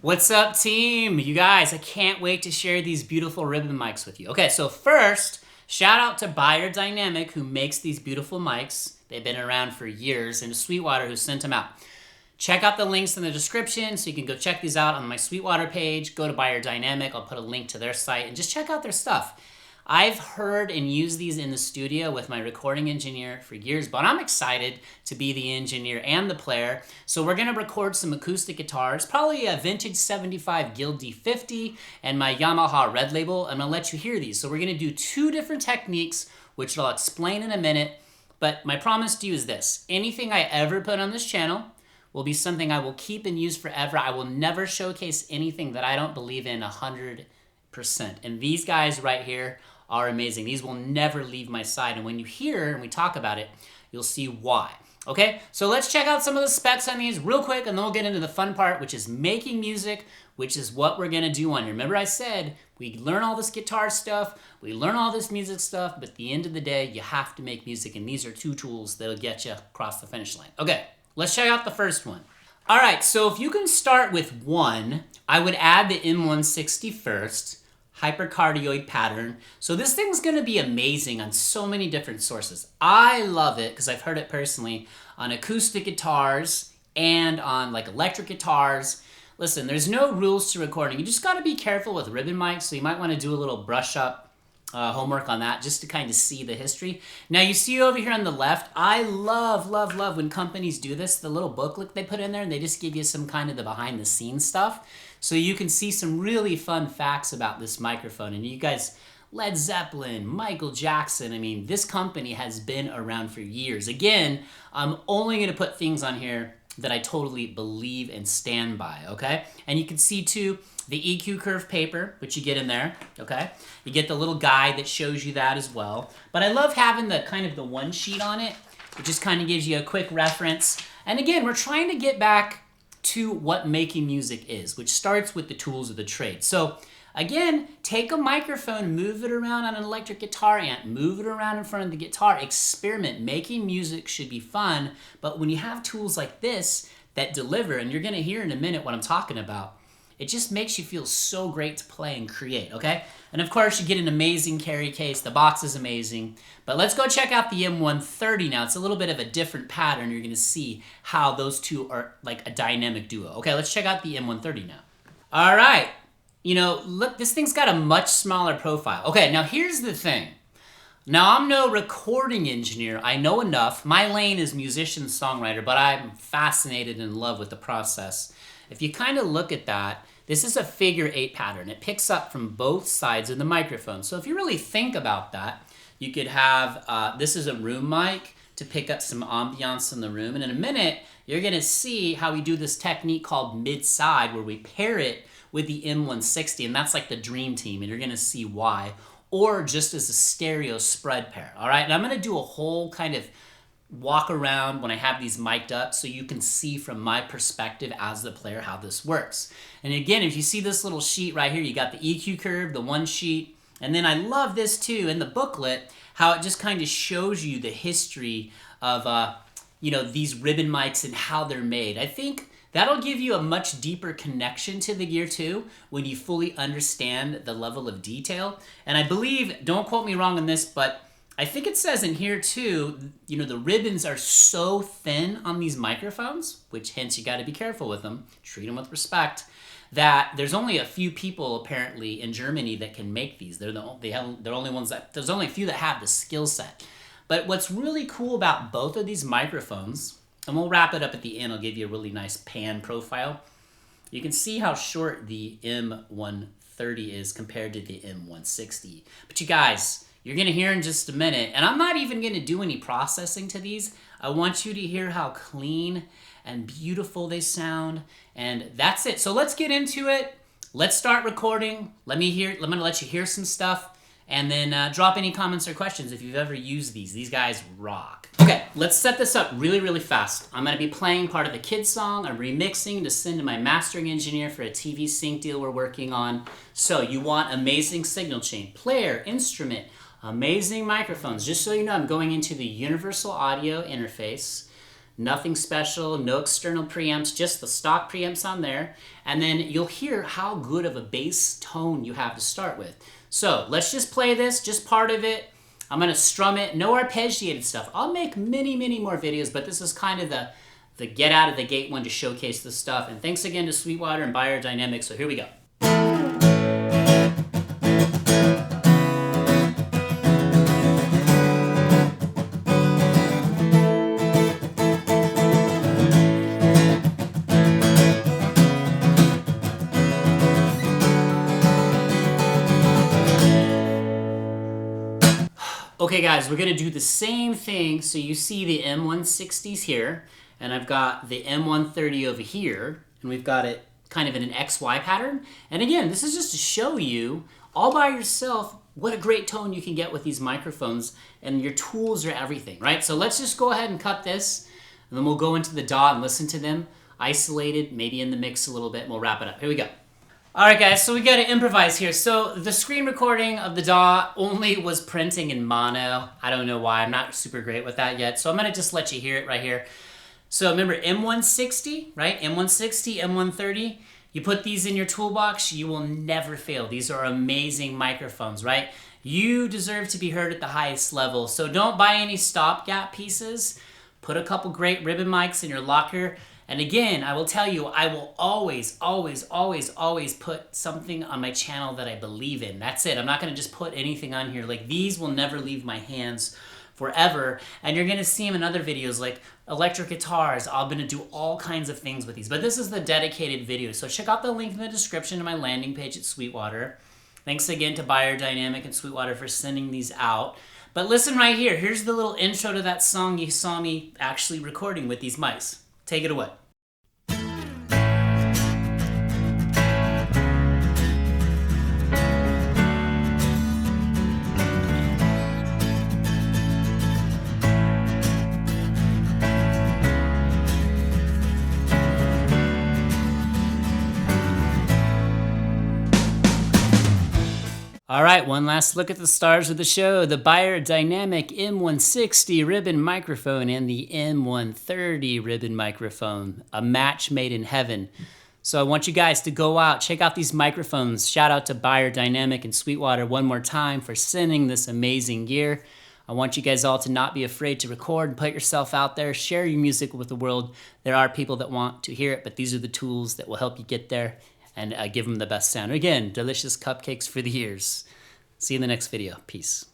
What's up, team? You guys, I can't wait to share these beautiful ribbon mics with you. Okay, so first, shout out to Beyerdynamic who makes these beautiful mics. They've been around for years, and to Sweetwater who sent them out. Check out the links in the description so you can go check these out on my Sweetwater page. Go to Beyerdynamic. I'll put a link to their site and just check out their stuff. I've heard and used these in the studio with my recording engineer for years, but I'm excited to be the engineer and the player. So we're gonna record some acoustic guitars, probably a vintage 75 Guild D50 and my Yamaha Red Label. I'm gonna let you hear these. So we're gonna do two different techniques, which I'll explain in a minute. But my promise to you is this: anything I ever put on this channel will be something I will keep and use forever. I will never showcase anything that I don't believe in 100%. And these guys right here are amazing. These will never leave my side. And when you hear and we talk about it, you'll see why. Okay, so let's check out some of the specs on these real quick, and then we'll get into the fun part, which is making music, which is what we're gonna do on here. Remember I said, we learn all this guitar stuff, we learn all this music stuff, but at the end of the day, you have to make music, and these are two tools that'll get you across the finish line. Okay, let's check out the first one. All right, so if you can start with one, I would add the M160 first, hypercardioid pattern. So this thing's gonna be amazing on so many different sources. I love it because I've heard it personally on acoustic guitars and on like electric guitars. Listen, there's no rules to recording. You just gotta be careful with ribbon mics, so you might wanna do a little brush up homework on that just to kind of see the history. Now you see over here on the left, I love when companies do this, the little booklet they put in there and they just give you some kind of the behind the scenes stuff. So you can see some really fun facts about this microphone. And you guys, Led Zeppelin, Michael Jackson, I mean, this company has been around for years. Again, I'm only gonna put things on here that I totally believe and stand by, okay? And you can see too, the EQ curve paper, which you get in there, okay? You get the little guide that shows you that as well. But I love having the kind of the one sheet on it, which just kind of gives you a quick reference. And again, we're trying to get back to what making music is, which starts with the tools of the trade. So again, take a microphone, move it around on an electric guitar amp, move it around in front of the guitar, experiment. Making music should be fun, but when you have tools like this that deliver, and you're gonna hear in a minute what I'm talking about, it just makes you feel so great to play and create, okay? And of course, you get an amazing carry case. The box is amazing. But let's go check out the M130 now. It's a little bit of a different pattern. You're gonna see how those two are like a dynamic duo. Okay, let's check out the M130 now. All right, you know, look, this thing's got a much smaller profile. Okay, now here's the thing. Now, I'm no recording engineer. I know enough. My lane is musician-songwriter, but I'm fascinated and in love with the process. If you kind of look at that, this is a figure 8 pattern. It picks up from both sides of the microphone. So if you really think about that, you could have, this is a room mic to pick up some ambiance in the room. And in a minute, you're gonna see how we do this technique called mid-side, where we pair it with the M160, and that's like the dream team, and you're gonna see why. Or just as a stereo spread pair, all right? And I'm gonna do a whole kind of walk around when I have these mic'd up so you can see from my perspective as the player how this works. And again, if you see this little sheet right here, you got the EQ curve, the one sheet, and then I love this too in the booklet, how it just kind of shows you the history of you know, these ribbon mics and how they're made. I think that'll give you a much deeper connection to the gear too when you fully understand the level of detail. And I believe, don't quote me wrong on this, but I think it says in here too, you know, the ribbons are so thin on these microphones, which hence you got to be careful with them, treat them with respect, that there's only a few people apparently in Germany that can make these. They're only ones that, there's only a few that have the skill set. But what's really cool about both of these microphones, and we'll wrap it up at the end, I'll give you a really nice pan profile. You can see how short the M130 is compared to the M160. But you guys, you're gonna hear in just a minute, and I'm not even gonna do any processing to these. I want you to hear how clean and beautiful they sound, and that's it. So let's get into it. Let's start recording. I'm gonna let you hear some stuff, and then drop any comments or questions if you've ever used these. These guys rock. Okay, let's set this up really fast. I'm gonna be playing part of the kid song. I'm remixing to send to my mastering engineer for a TV sync deal we're working on. So you want amazing signal chain, player, instrument, amazing microphones. Just so you know, I'm going into the universal audio interface. Nothing special, no external preamps, just the stock preamps on there. And then you'll hear how good of a bass tone you have to start with. So let's just play this, just part of it. I'm gonna strum it, no arpeggiated stuff. I'll make many, many more videos, but this is kind of the get out of the gate one to showcase this stuff. And thanks again to Sweetwater and Beyerdynamic. So here we go. Okay guys, we're gonna do the same thing. So you see the M160s here, and I've got the M130 over here, and we've got it kind of in an XY pattern. And again, this is just to show you all by yourself what a great tone you can get with these microphones, and your tools are everything, right? So let's just go ahead and cut this, and then we'll go into the DAW and listen to them isolated, maybe in the mix a little bit, and we'll wrap it up. Here we go. All right, guys, so we got to improvise here. So the screen recording of the DAW only was printing in mono. I don't know why. I'm not super great with that yet. So I'm going to just let you hear it right here. So remember M160, right? M160, M130. You put these in your toolbox, you will never fail. These are amazing microphones, right? You deserve to be heard at the highest level. So don't buy any stopgap pieces. Put a couple great ribbon mics in your locker. And again, I will tell you, I will always, always, always, always put something on my channel that I believe in. That's it. I'm not going to just put anything on here. Like, these will never leave my hands forever. And you're going to see them in other videos like electric guitars. I'm going to do all kinds of things with these. But this is the dedicated video. So check out the link in the description to my landing page at Sweetwater. Thanks again to Beyerdynamic and Sweetwater for sending these out. But listen right here. Here's the little intro to that song you saw me actually recording with these mics. Take it away. All right, one last look at the stars of the show. The Beyerdynamic M160 ribbon microphone and the M130 ribbon microphone. A match made in heaven. So I want you guys to go out, check out these microphones. Shout out to Beyerdynamic and Sweetwater one more time for sending this amazing gear. I want you guys all to not be afraid to record and put yourself out there. Share your music with the world. There are people that want to hear it, but these are the tools that will help you get there and give them the best sound. Again, delicious cupcakes for the ears. See you in the next video. Peace.